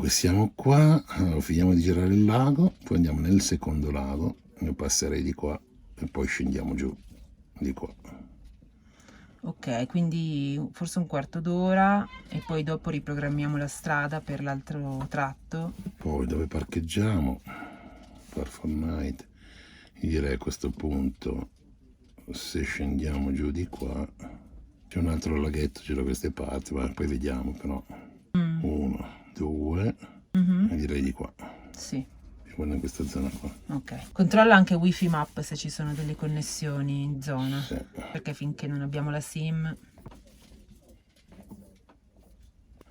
siamo qua, allora, finiamo di girare il lago, poi andiamo nel secondo lago, io passerei di qua e poi scendiamo giù di qua. Ok, quindi forse un quarto d'ora e poi dopo riprogrammiamo la strada per l'altro tratto. Poi dove parcheggiamo? Park Night. Io direi a questo punto, se scendiamo giù di qua, c'è un altro laghetto giù da queste parti, ma poi vediamo però. 1, 2, e direi di qua. Sì. Guarda in questa zona qua. Ok. Controlla anche Wi-Fi Map se ci sono delle connessioni in zona. Sì. Perché finché non abbiamo la SIM.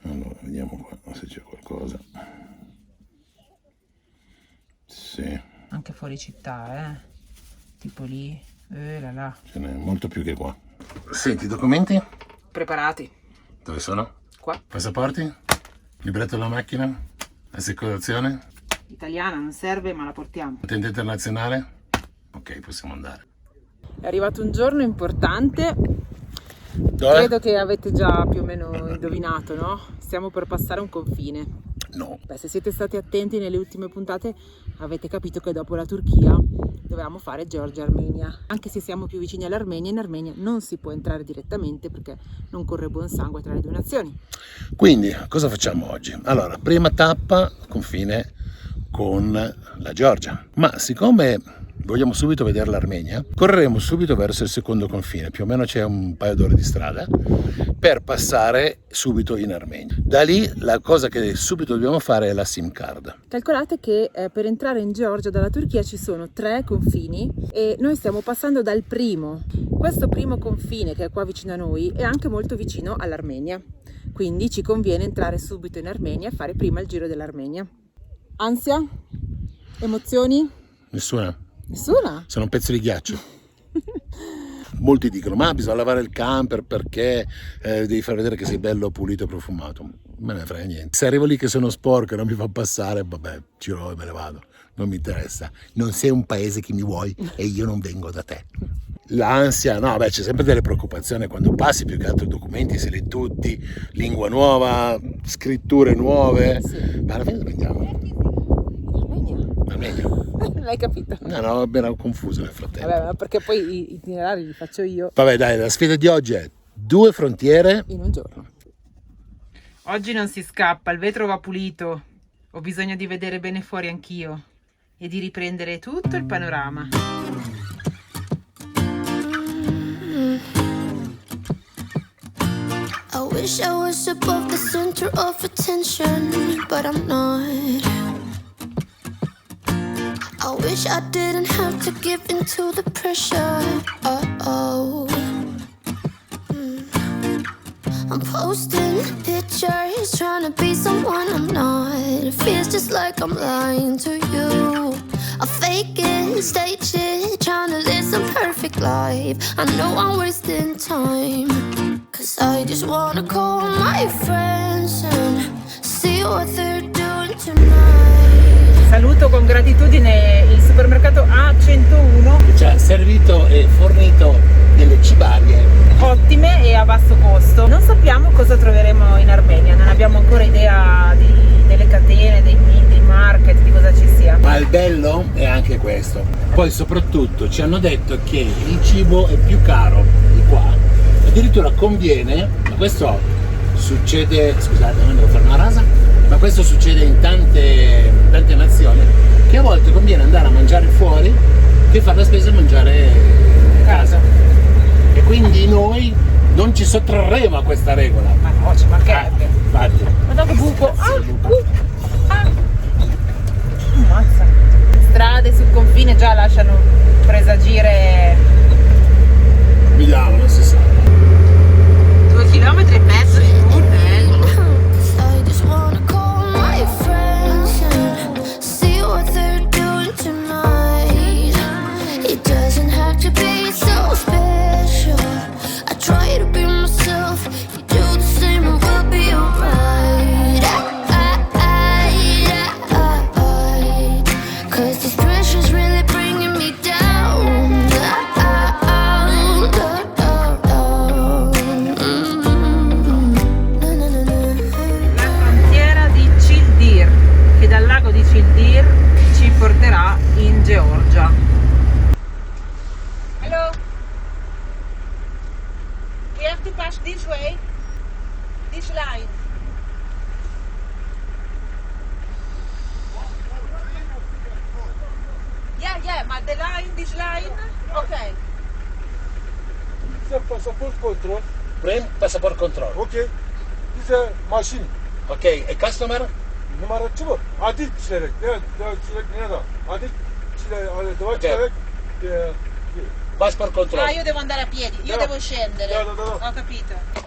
Allora, vediamo qua se c'è qualcosa. Sì. Anche fuori città, tipo lì. Là. Ce n'è molto più che qua. Senti, i documenti? Preparati. Dove sono? Qua. Passaporti? Libretto della macchina? Assicurazione? Italiana non serve, ma la portiamo. Patente internazionale? Ok, possiamo andare. È arrivato un giorno importante. Dove? Credo che avete già più o meno indovinato, no? Stiamo per passare un confine. No. Beh, se siete stati attenti nelle ultime puntate avete capito che dopo la Turchia dovevamo fare Georgia-Armenia. Anche se siamo più vicini all'Armenia, in Armenia non si può entrare direttamente perché non corre buon sangue tra le due nazioni. Quindi, cosa facciamo oggi? Allora, prima tappa, confine con la Georgia. Ma siccome vogliamo subito vedere l'Armenia, correremo subito verso il secondo confine, più o meno c'è un paio d'ore di strada, per passare subito in Armenia. Da lì la cosa che subito dobbiamo fare è la SIM card. Calcolate che per entrare in Georgia dalla Turchia ci sono 3 confini e noi stiamo passando dal primo. Questo primo confine che è qua vicino a noi è anche molto vicino all'Armenia, quindi ci conviene entrare subito in Armenia e fare prima il giro dell'Armenia. Ansia? Emozioni? Nessuna? Nessuna? Sono un pezzo di ghiaccio. Molti dicono, ma bisogna lavare il camper perché devi far vedere che sei bello pulito e profumato. Me ne frega niente. Se arrivo lì che sono sporco e non mi fa passare, vabbè, giro e me ne vado. Non mi interessa. Non sei un paese che mi vuoi e io non vengo da te. L'ansia, no, beh, c'è sempre delle preoccupazioni quando passi, più che altro documenti, se li tutti, lingua nuova, scritture nuove. Sì. Ma alla fine dove andiamo? Armenia. L'hai capito? No, ero confuso nel frattempo. Vabbè, ma perché poi i itinerari li faccio io. Vabbè, dai, la sfida di oggi è 2 frontiere in un giorno. Oggi non si scappa, il vetro va pulito. Ho bisogno di vedere bene fuori anch'io e di riprendere tutto il panorama. I wish I was above the center of attention, but I'm not. I wish I didn't have to give in to the pressure. I'm posting pictures, trying to be someone I'm not. It feels just like I'm lying to you. I fake it, stage it, trying to live some perfect life. I know I'm wasting time, 'cause I just wanna call my friends and see what they're doing tonight. Saluto con gratitudine il supermercato A101. che ci ha servito e fornito delle cibarie Ottime e a basso costo. Non sappiamo cosa troveremo in Armenia, non abbiamo ancora idea delle catene, dei market, di cosa ci sia. ma il bello è anche questo. Poi soprattutto ci hanno detto che il cibo è più caro di qua, addirittura conviene, ma questo succede, scusate non devo fare una rasa, ma questo succede in tante nazioni, che a volte conviene andare a mangiare fuori che fare la spesa e mangiare a casa. E quindi noi non ci sottrarremo a questa regola. Ma no, ci mancherebbe. Infatti. Guarda che buco. Ammazza. Strade sul confine già lasciano presagire. Vediamo, non si sa. 2,5 chilometri di bello. I just wanna call my friends and see what they're doing tonight. It doesn't have to be so special. I try to be myself. You do the same and we'll be alright. 'Cause this pressure's really bringing me down. the line, this line? Ok. This is passport control. Prem passport control. Okay. This is machine. Ok, e customer? Numaratçı bu. Adil çilek. Ne çilek ne da? Adil çilek. Dua Ok. çilek. Passport control. Ah, io devo andare a piedi, io No. devo scendere. No. Ho capito.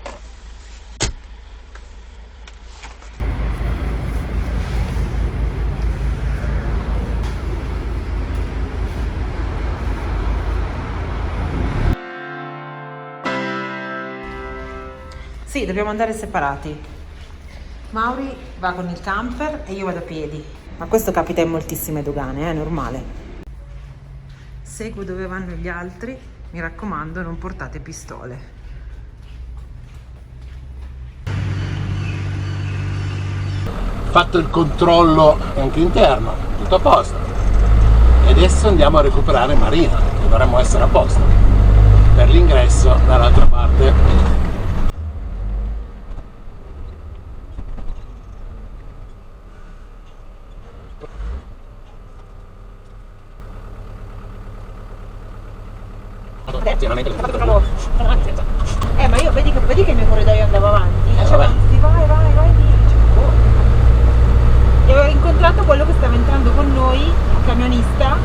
Sì, dobbiamo andare separati. Mauri va con il camper e io vado a piedi. Ma questo capita in moltissime dogane, è normale. Seguo dove vanno gli altri, mi raccomando, non portate pistole. Fatto il controllo anche interno, tutto a posto. E adesso andiamo a recuperare Marina, dovremmo essere a posto per l'ingresso dall'altra parte. Ma io vedi che il mio corridoio andava avanti, vabbè. vai, e avevo incontrato quello che stava entrando con noi, il camionista,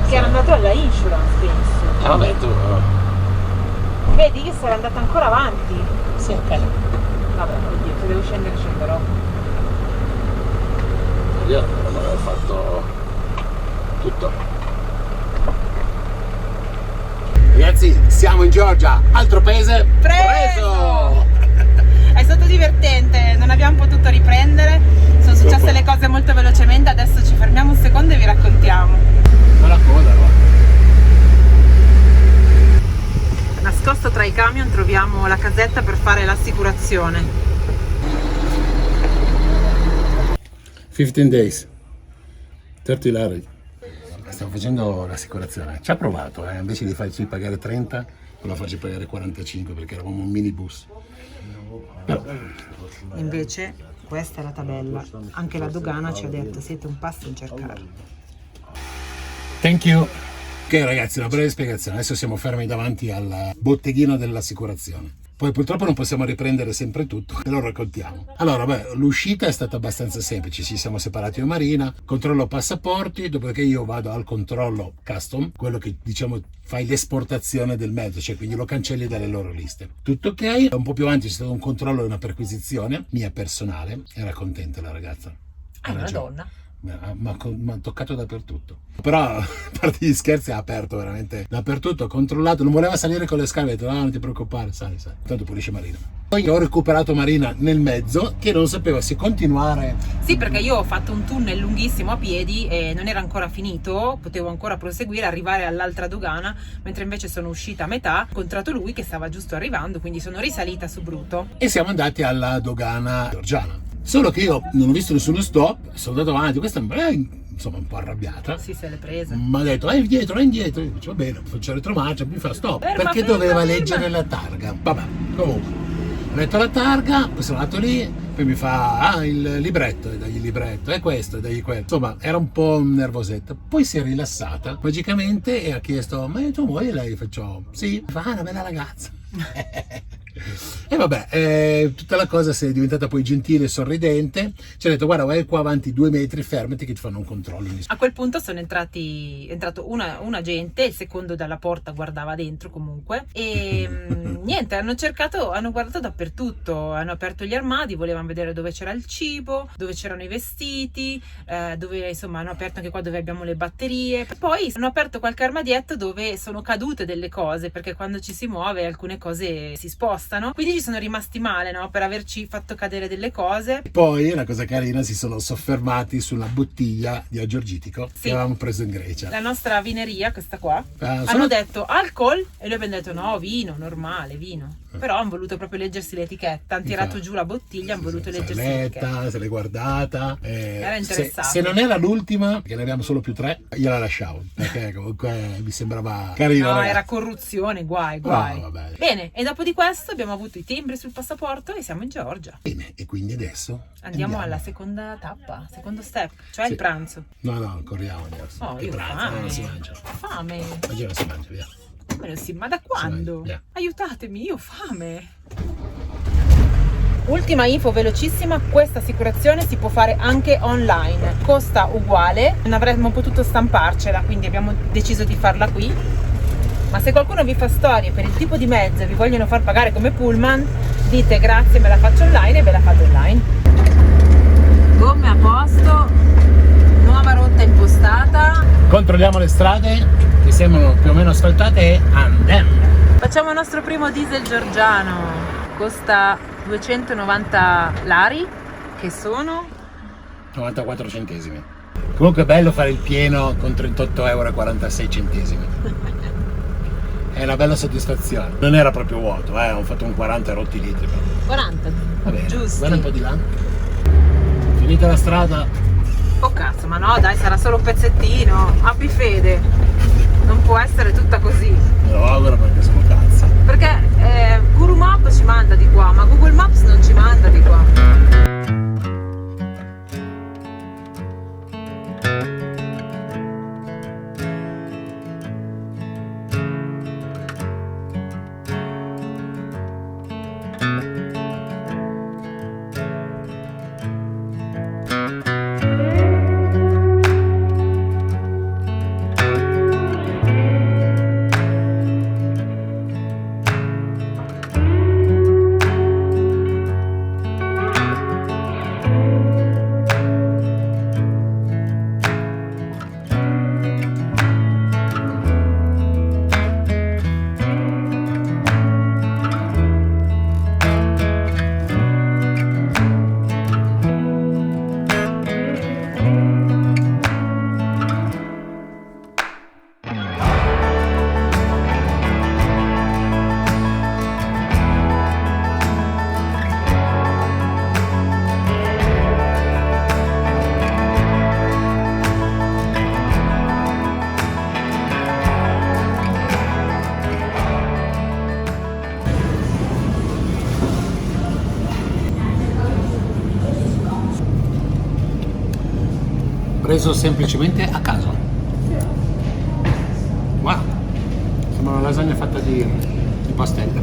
che era andato alla insurance, penso. Vabbè, tu... Vedi che sarà andata ancora avanti. Sì, ok. Vabbè, oddio, se devo scendere scenderò. Io dovremmo aver fatto tutto. Ragazzi, siamo in Georgia, altro paese preso! È stato divertente, non abbiamo potuto riprendere, sono successe le cose molto velocemente, adesso ci fermiamo un secondo e vi raccontiamo. Ma la coda, va. Nascosto tra i camion troviamo la casetta per fare l'assicurazione. 15 days, 30 lari. Stiamo facendo l'assicurazione, ci ha provato, invece di farci pagare 30, voleva farci pagare 45 perché eravamo un minibus. Però... Invece questa è la tabella, anche la dogana ci ha detto siete un passenger car. Thank you. Ok ragazzi, una breve spiegazione, adesso siamo fermi davanti al botteghino dell'assicurazione. Poi purtroppo non possiamo riprendere sempre tutto, ve lo raccontiamo. Allora, l'uscita è stata abbastanza semplice, ci siamo separati io e Marina, controllo passaporti, dopodiché io vado al controllo custom, quello che diciamo fai l'esportazione del mezzo, cioè quindi lo cancelli dalle loro liste. Tutto ok, un po' più avanti c'è stato un controllo e una perquisizione mia personale, era contenta la ragazza. Ah, una donna? Mi ha toccato dappertutto, però a parte gli scherzi ha aperto veramente dappertutto, ha controllato, non voleva salire con le scale, ha detto non ti preoccupare, sai, tanto pulisce Marina. Poi ho recuperato Marina nel mezzo che non sapeva se continuare. Sì, perché io ho fatto un tunnel lunghissimo a piedi e non era ancora finito, potevo ancora proseguire, arrivare all'altra dogana, mentre invece sono uscita a metà, ho incontrato lui che stava giusto arrivando, quindi sono risalita su Bruto. E siamo andati alla dogana georgiana. Solo che io non ho visto nessuno stop, sono andato avanti, questa è insomma un po' arrabbiata. Sì, se l'è presa. Mi ha detto, vai indietro. Io dico, va bene, faccio retromarcia, mi fa stop. Ferma, perché ferma, doveva ferma. leggere la targa. Vabbè, comunque. Ho letto la targa, poi sono andato lì, poi mi fa, il libretto, e dagli il libretto, e questo, e dagli quello. Insomma, era un po' nervosetta. Poi si è rilassata, magicamente, e ha chiesto, ma tu vuoi lei? Faccio, sì. Mi fa, una bella ragazza. E vabbè, tutta la cosa si è diventata poi gentile e sorridente. Ci ha detto guarda vai qua avanti 2 metri, fermati che ti fanno un controllo. A quel punto è entrato un agente, il secondo dalla porta guardava dentro comunque e niente, hanno guardato dappertutto, hanno aperto gli armadi, volevano vedere dove c'era il cibo, dove c'erano i vestiti, dove insomma hanno aperto anche qua dove abbiamo le batterie, poi hanno aperto qualche armadietto dove sono cadute delle cose perché quando ci si muove alcune cose si spostano, quindi ci sono rimasti male, no? Per averci fatto cadere delle cose. Poi una cosa carina, si sono soffermati sulla bottiglia di Aggiorgitico che avevamo preso in Grecia. La nostra vineria, questa qua, hanno detto alcol e noi abbiamo detto no, vino, normale, vino. Però hanno voluto proprio leggersi l'etichetta, hanno tirato giù la bottiglia, hanno voluto leggersi l'etichetta. Se l'è guardata. Era interessante. Se non era l'ultima, che ne abbiamo solo più 3, gliela lasciavo, perché comunque mi sembrava carino. No, ragazzi. era corruzione, guai. Vabbè. Bene, e dopo di questo abbiamo avuto i timbri sul passaporto e siamo in Georgia. Bene, e quindi adesso Andiamo alla seconda tappa, secondo step, cioè Sì. il pranzo. No, corriamo adesso. Oh, Che io ho pranzo, fame. non si mangia. Ho fame. Oggi non si mangia, via. Come non si? Ma da quando? via. Aiutatemi, io ho fame. Ultima info velocissima, questa assicurazione si può fare anche online, costa uguale, non avremmo potuto stamparcela, quindi abbiamo deciso di farla qui. Ma se qualcuno vi fa storie per il tipo di mezzo e vi vogliono far pagare come pullman, dite grazie, me la faccio online e ve la fate online. Gomme a posto, nuova rotta impostata. Controlliamo le strade che sembrano più o meno asfaltate e andiamo. Facciamo il nostro primo diesel georgiano, costa 290 lari, che sono 94 centesimi. Comunque è bello fare il pieno con 38,46 euro. È una bella soddisfazione. Non era proprio vuoto, ho fatto un 40 rotti litri. 40, Va bene, giusti. guarda un po' di là. Finita la strada. Oh cazzo, ma no dai, sarà solo un pezzettino, abbi fede, non può essere tutta così. Me lo auguro perché sono cazzo. Perché Guru Map ci manda di qua, ma Google Maps non ci manda di qua. Preso semplicemente a caso. Wow, sembra una lasagna fatta di pastelle.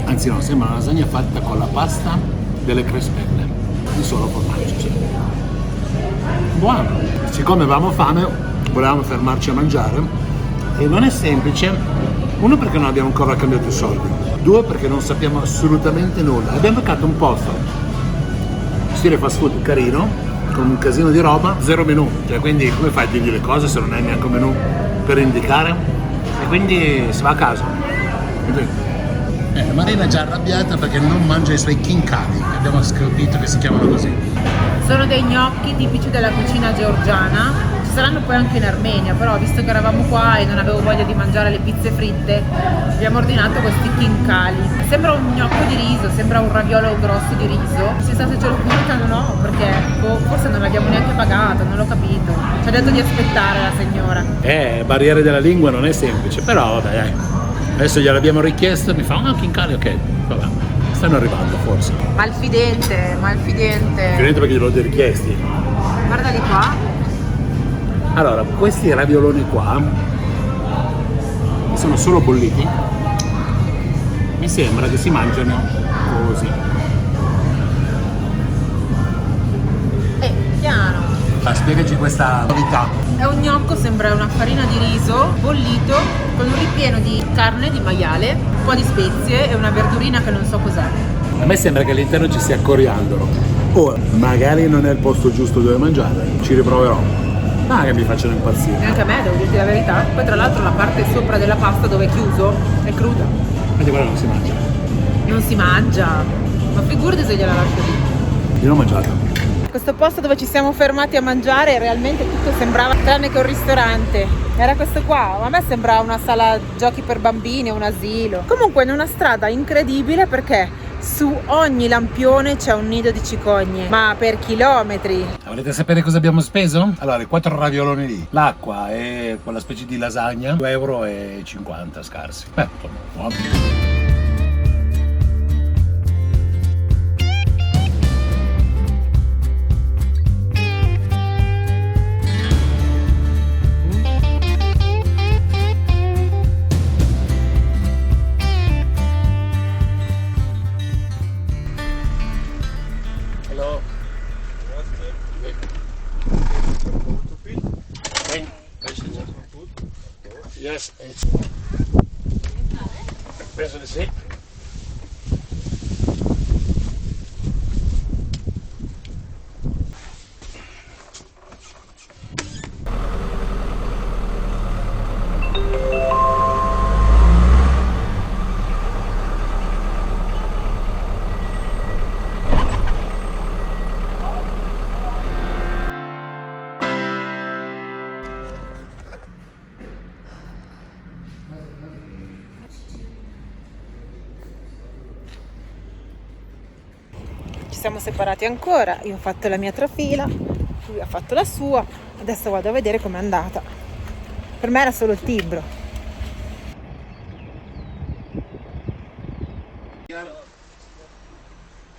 Anzi no, sembra una lasagna fatta con la pasta delle crespelle, di solo formaggio. Cioè. Buono. Siccome avevamo fame, volevamo fermarci a mangiare e non è semplice. Uno, perché non abbiamo ancora cambiato i soldi. Due, perché non sappiamo assolutamente nulla. Abbiamo beccato un posto stile fast food carino, con un casino di roba, zero menù, cioè quindi come fai a dirgli le cose se non hai neanche un menù per indicare? E quindi si va a caso. Marina è già arrabbiata perché non mangia i suoi chincali, abbiamo capito che si chiamano così. Sono dei gnocchi tipici della cucina georgiana, ci saranno poi anche in Armenia, però visto che eravamo qua e non avevo voglia di mangiare le pizze fritte, abbiamo ordinato questi chincali. Sembra un gnocco di riso, sembra un raviolo grosso di riso. Se state ce lo comunicano no, perché forse non l'abbiamo neanche pagato, non l'ho capito. Ci ha detto di aspettare la signora. Barriere della lingua non è semplice, però vabbè dai. Adesso gliel'abbiamo richiesto, mi fa chincali, ok, vabbè. Stanno arrivando forse. Malfidente. Finalmente perché gliel'ho richiesti. Guardali qua. Allora, questi ravioloni qua, che sono solo bolliti, mi sembra che si mangiano così. Piano. Spiegaci questa novità. È un gnocco, sembra una farina di riso bollito con un ripieno di carne di maiale, un po' di spezie e una verdurina che non so cos'è. A me sembra che all'interno ci sia coriandolo. Ora, magari non è il posto giusto dove mangiare, ci riproverò. Ma che mi facciano impazzire. E anche a me, devo dirti la verità. Poi tra l'altro la parte sopra della pasta dove è chiuso è cruda. Quindi quella non si mangia. Non si mangia. Ma figurati se gliela lascio lì. Io l'ho mangiata. questo posto dove ci siamo fermati a mangiare realmente tutto sembrava tranne che un ristorante. Era questo qua, a me sembrava una sala giochi per bambini o un asilo. Comunque in una strada incredibile perché su ogni lampione c'è un nido di cicogne, ma per chilometri. Volete sapere cosa abbiamo speso? Allora, i 4 ravioloni lì, l'acqua e quella specie di lasagna, 2,50 € scarsi. Insomma, buono. Yes, penso di sì. Ci siamo separati ancora, io ho fatto la mia trafila, lui ha fatto la sua, adesso vado a vedere com'è andata. Per me era solo il timbro.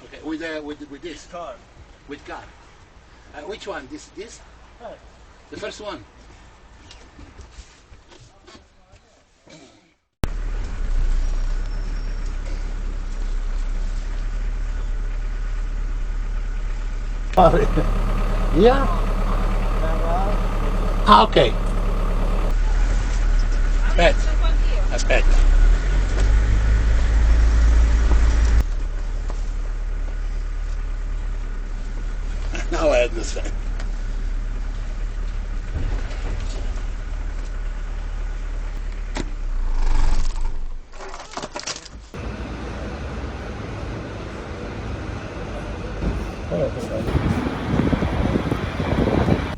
Okay, with this car. With car. Which one? This? The first one. Yeah. Ah, ok. Aspetta. Now I understand.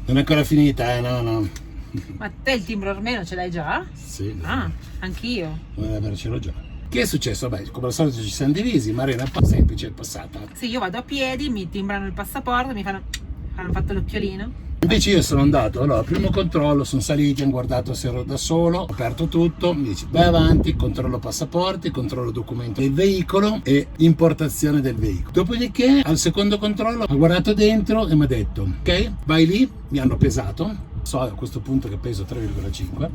Non è ancora finita, no. Ma te il timbro armeno ce l'hai già? Sì. Ah, anch'io. Dovrei avercelo già. Che è successo? Vabbè, come al solito ci siamo divisi, Marina è semplice, è passata. Sì, io vado a piedi, mi timbrano il passaporto, hanno fatto l'occhiolino. Invece io sono andato, allora, primo controllo, sono saliti, hanno guardato se ero da solo, ho aperto tutto, mi dice vai avanti, controllo passaporti, controllo documento del veicolo e importazione del veicolo. Dopodiché al secondo controllo ha guardato dentro e mi ha detto ok, vai lì, mi hanno pesato, so a questo punto che peso 3,5,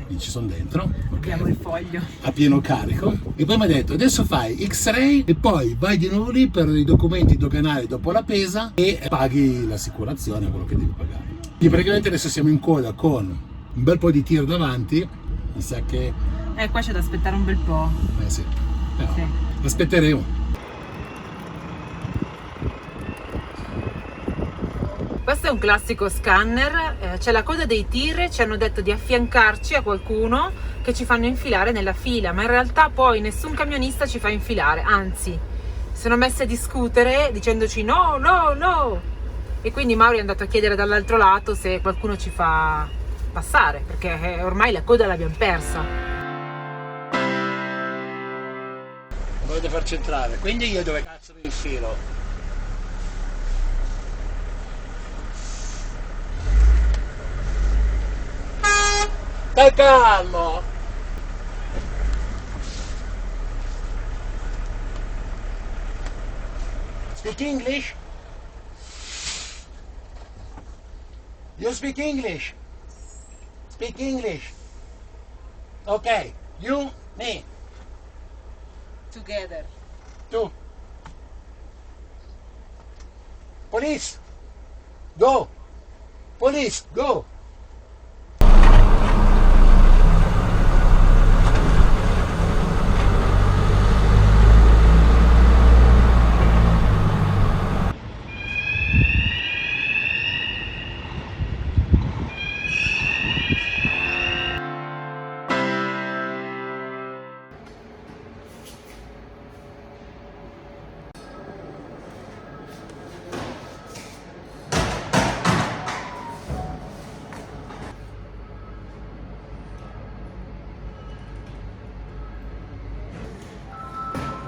quindi ci sono dentro, okay. Abbiamo il foglio. A pieno carico, e poi mi ha detto adesso fai X-ray e poi vai di nuovo lì per i documenti doganali dopo la pesa e paghi l'assicurazione, quello che devi pagare. Quindi praticamente adesso siamo in coda con un bel po' di tir davanti, mi sa che Qua c'è da aspettare un bel po'. sì, però Sì. aspetteremo. Questo è un classico scanner, c'è la coda dei tir, ci hanno detto di affiancarci a qualcuno che ci fanno infilare nella fila, ma in realtà poi nessun camionista ci fa infilare, anzi, si sono messi a discutere dicendoci no, e quindi Mauri è andato a chiedere dall'altro lato se qualcuno ci fa passare, perché ormai la coda l'abbiamo persa. Volete farci entrare, quindi io dove cazzo mi infilo? Stai calmo! Speak English? You speak English? Speak English? Okay, you, me, Together. tu. Police, go! Police, go!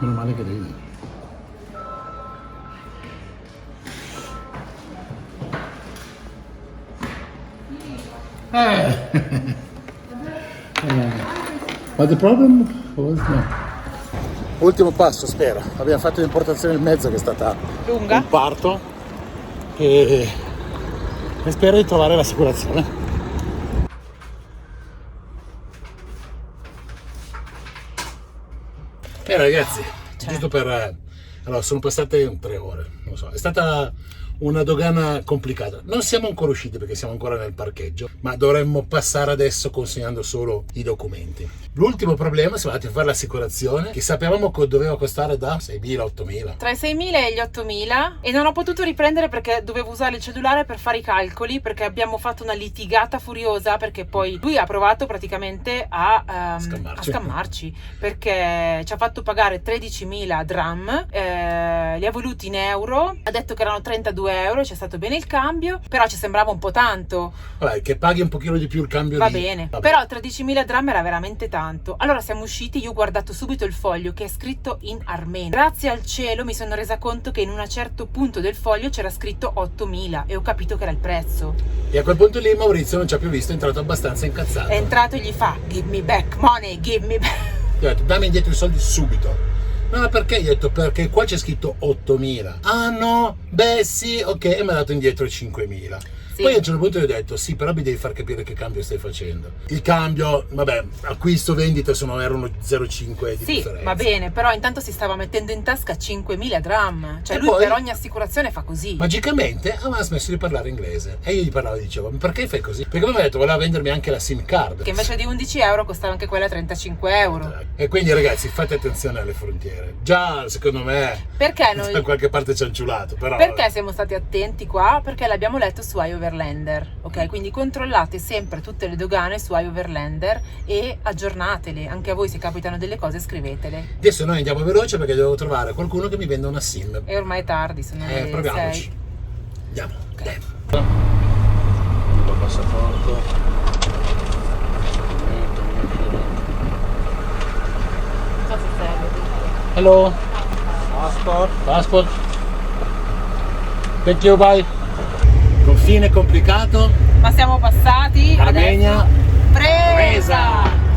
Meno male che ridi. But the problem was no. Ultimo passo, spero. Abbiamo fatto l'importazione in mezzo che è stata Lunga? un parto e spero di trovare l'assicurazione. Ragazzi, giusto per... Allora, sono passate 3 ore, non lo so, è stata una dogana complicata. Non siamo ancora usciti perché siamo ancora nel parcheggio, ma dovremmo passare adesso consegnando solo i documenti. L'ultimo problema, siamo andati a fare l'assicurazione, che sapevamo che doveva costare da 6.000-8.000. Tra i 6.000 e gli 8.000, e non ho potuto riprendere perché dovevo usare il cellulare per fare i calcoli, perché abbiamo fatto una litigata furiosa, perché poi lui ha provato praticamente a scammarci, perché ci ha fatto pagare 13.000 dram, li ha voluti in euro, ha detto che erano 32 euro, c'è stato bene il cambio, però ci sembrava un po' tanto. Vabbè, che paghi un pochino di più il cambio Va di... bene, Vabbè. però 13.000 dram era veramente tanto. Allora siamo usciti, io ho guardato subito il foglio che è scritto in armenio. Grazie al cielo mi sono resa conto che in un certo punto del foglio c'era scritto 8.000 e ho capito che era il prezzo. E a quel punto lì Maurizio non ci ha più visto, è entrato abbastanza incazzato. È entrato e gli fa give me back money, give me back. Gli ho detto dammi indietro i soldi subito. No, ma perché? Gli ho detto perché qua c'è scritto 8.000. Ah no? Beh sì, ok, e mi ha dato indietro 5.000. Sì. Poi a un certo punto gli ho detto sì, però mi devi far capire che cambio stai facendo. Il cambio, vabbè, acquisto vendita erano 0,5 di Sì, differenza. va bene, però intanto si stava mettendo in tasca 5.000 dram. Cioè E lui poi, per ogni assicurazione fa così. magicamente aveva smesso di parlare inglese. E io gli parlavo e dicevo, ma perché fai così? Perché mi ha detto voleva vendermi anche la SIM card. Che invece di 11 euro costava anche quella 35 euro. E quindi ragazzi fate attenzione alle frontiere. Già secondo me Perché noi... da qualche parte ci ha ciulato, però... Perché siamo stati attenti qua? Perché l'abbiamo letto su iOverlander, ok? Quindi controllate sempre tutte le dogane su iOverlander e aggiornatele. Anche a voi se capitano delle cose scrivetele. Adesso noi andiamo veloce perché devo trovare qualcuno che mi venda una SIM. E ormai è tardi, sono le Proviamoci. 6. Andiamo. Ok. Il passaporto. Cosa serve? Hello. Passport. Thank you, bye. Confine complicato. Ma siamo passati. Armenia. Adesso... Presa!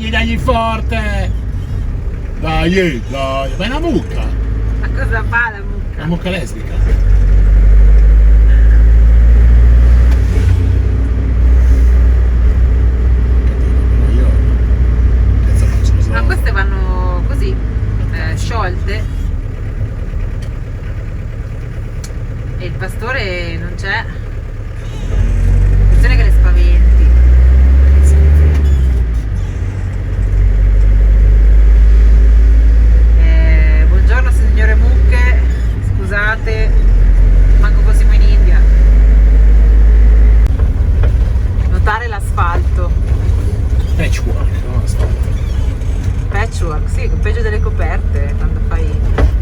Dagli forte! Dai! Ma è una mucca! Ma cosa fa la mucca? Una mucca lesbica! Ma queste vanno così, sciolte. E il pastore non c'è. Attenzione che le spaventi. Buongiorno signore mucche, scusate, manco fossimo in India. Notare l'asfalto. Patchwork, no? Patchwork, sì, peggio delle coperte quando fai...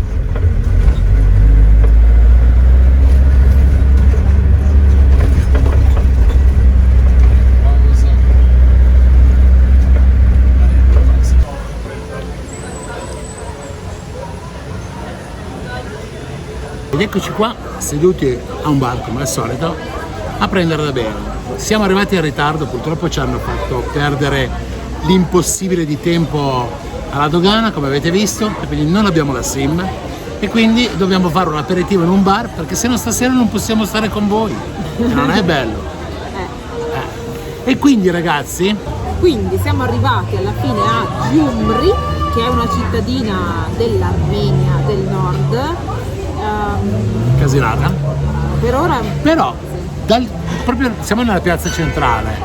Ed eccoci qua, seduti a un bar come al solito, a prendere da bere. Siamo arrivati in ritardo, purtroppo ci hanno fatto perdere l'impossibile di tempo alla dogana, come avete visto, e quindi non abbiamo la SIM e quindi dobbiamo fare un aperitivo in un bar perché sennò stasera non possiamo stare con voi. E non è bello. E quindi ragazzi, Quindi siamo arrivati alla fine a Gyumri, che è una cittadina dell'Armenia del nord. Casinata. per ora Però proprio siamo nella piazza centrale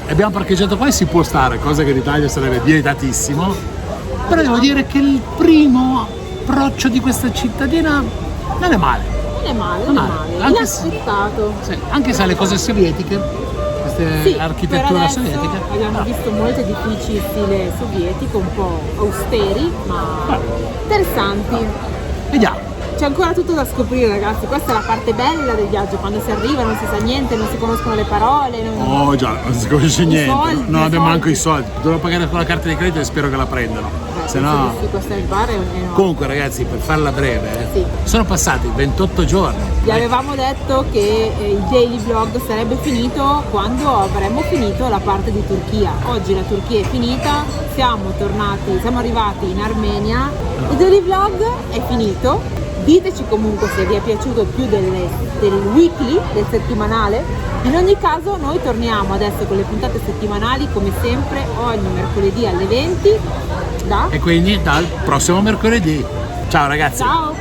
e abbiamo parcheggiato qua e si può stare, cosa che in Italia sarebbe vietatissimo. Però devo dire che il primo approccio di questa cittadina non è male. non è male, Non non è è male. male. Anche se- Inaspettato. Sì, anche se ha le cose sovietiche, queste Sì, per architettura adesso sovietica. abbiamo visto molti edifici stile sovietico, un po' austeri, ma interessanti. Vediamo. C'è ancora tutto da scoprire, ragazzi. Questa è la parte bella del viaggio, quando si arriva non si sa niente, non si conoscono le parole. Oh già, non si conosce niente. soldi, Non abbiamo i manco i soldi. Dovrò pagare con la carta di credito e spero che la prendano. Se no. Questo è il bar, è enorme. Comunque ragazzi, per farla breve, Sì. sono passati 28 giorni. Vi avevamo detto che il daily vlog sarebbe finito quando avremmo finito la parte di Turchia. Oggi la Turchia è finita, siamo arrivati in Armenia. Il daily vlog è finito. Diteci comunque se vi è piaciuto più del weekly, del settimanale. In ogni caso noi torniamo adesso con le puntate settimanali come sempre ogni mercoledì alle 20. E quindi dal prossimo mercoledì. Ciao ragazzi. Ciao!